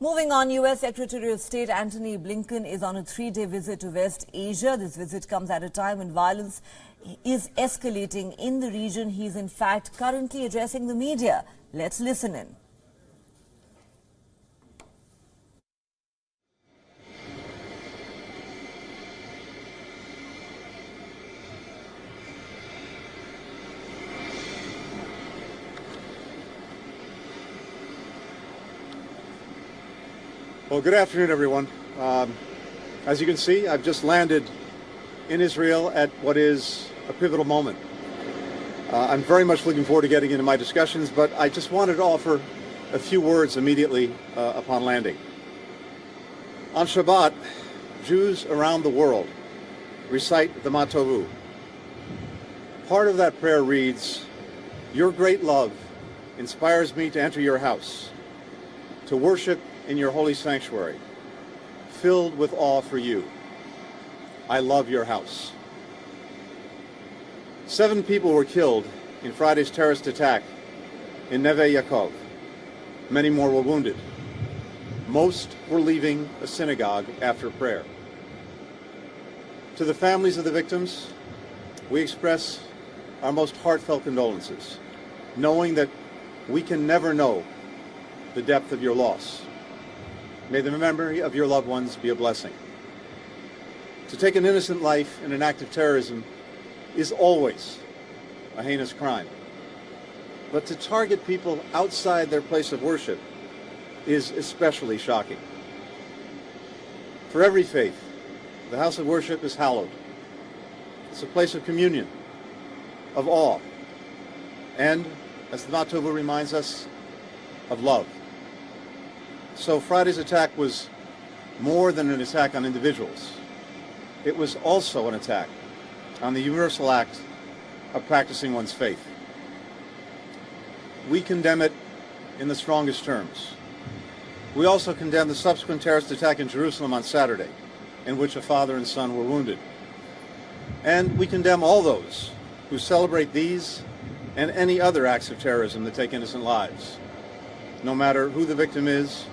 Moving on, U.S. Secretary of State Antony Blinken is on a 3-day visit to West Asia. This visit comes at a time when violence is escalating in the region. He's in fact currently addressing the media. Let's listen in. Well, good afternoon, everyone. As you can see, I've just landed in Israel at what is a pivotal moment. I'm very much looking forward to getting into my discussions, but I just wanted to offer a few words immediately upon landing. On Shabbat, Jews around the world recite the Ma Tovu. Part of that prayer reads, "Your great love inspires me to enter your house, to worship in your holy sanctuary, filled with awe for you. I love your house." 7 people were killed in Friday's terrorist attack in Neve Yaakov. Many more were wounded. Most were leaving a synagogue after prayer. To the families of the victims, we express our most heartfelt condolences, knowing that we can never know the depth of your loss. May the memory of your loved ones be a blessing. To take an innocent life in an act of terrorism is always a heinous crime. But to target people outside their place of worship is especially shocking. For every faith, the house of worship is hallowed. It's a place of communion, of awe, and, as the Ma Tovu reminds us, of love. So Friday's attack was more than an attack on individuals. It was also an attack on the universal act of practicing one's faith. We condemn it in the strongest terms. We also condemn the subsequent terrorist attack in Jerusalem on Saturday, in which a father and son were wounded. And we condemn all those who celebrate these and any other acts of terrorism that take innocent lives, no matter who the victim is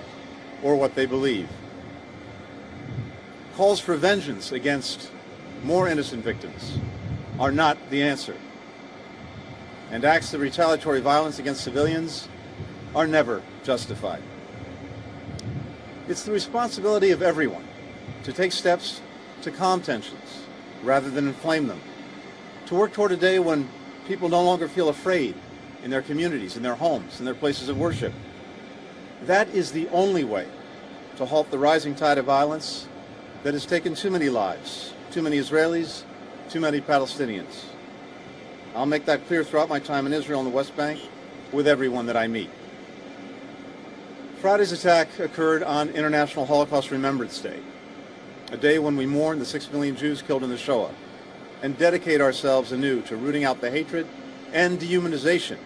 or what they believe. Calls for vengeance against more innocent victims are not the answer. And acts of retaliatory violence against civilians are never justified. It's the responsibility of everyone to take steps to calm tensions rather than inflame them, to work toward a day when people no longer feel afraid in their communities, in their homes, in their places of worship. That is the only way to halt the rising tide of violence that has taken too many lives, too many Israelis, too many Palestinians. I'll make that clear throughout my time in Israel and the West Bank with everyone that I meet. Friday's attack occurred on International Holocaust Remembrance Day, a day when we mourn the 6 million Jews killed in the Shoah and dedicate ourselves anew to rooting out the hatred and dehumanization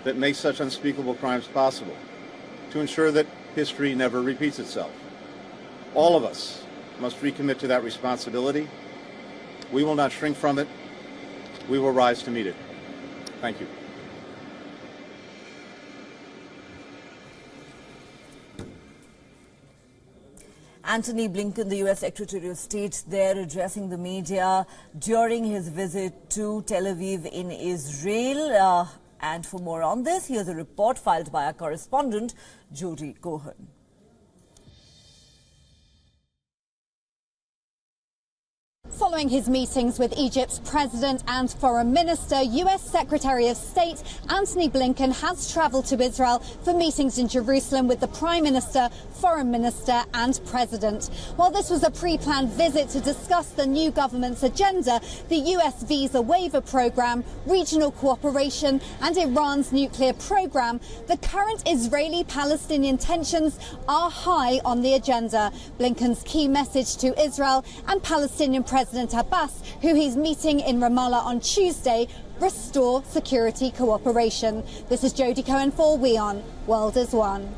that makes such unspeakable crimes possible, to ensure that history never repeats itself. All of us must recommit to that responsibility. We will not shrink from it. We will rise to meet it. Thank you. Antony Blinken, the U.S. Secretary of State, there addressing the media during his visit to Tel Aviv in Israel. And for more on this, here's a report filed by our correspondent, Jody Cohen. Following his meetings with Egypt's President and Foreign Minister, U.S. Secretary of State Antony Blinken has travelled to Israel for meetings in Jerusalem with the Prime Minister, Foreign Minister and President. While this was a pre-planned visit to discuss the new government's agenda, the U.S. visa waiver program, regional cooperation and Iran's nuclear program, the current Israeli-Palestinian tensions are high on the agenda. Blinken's key message to Israel and Palestinian President Abbas, who he's meeting in Ramallah on Tuesday, restore security cooperation. This is Jody Cohen for WION World is One.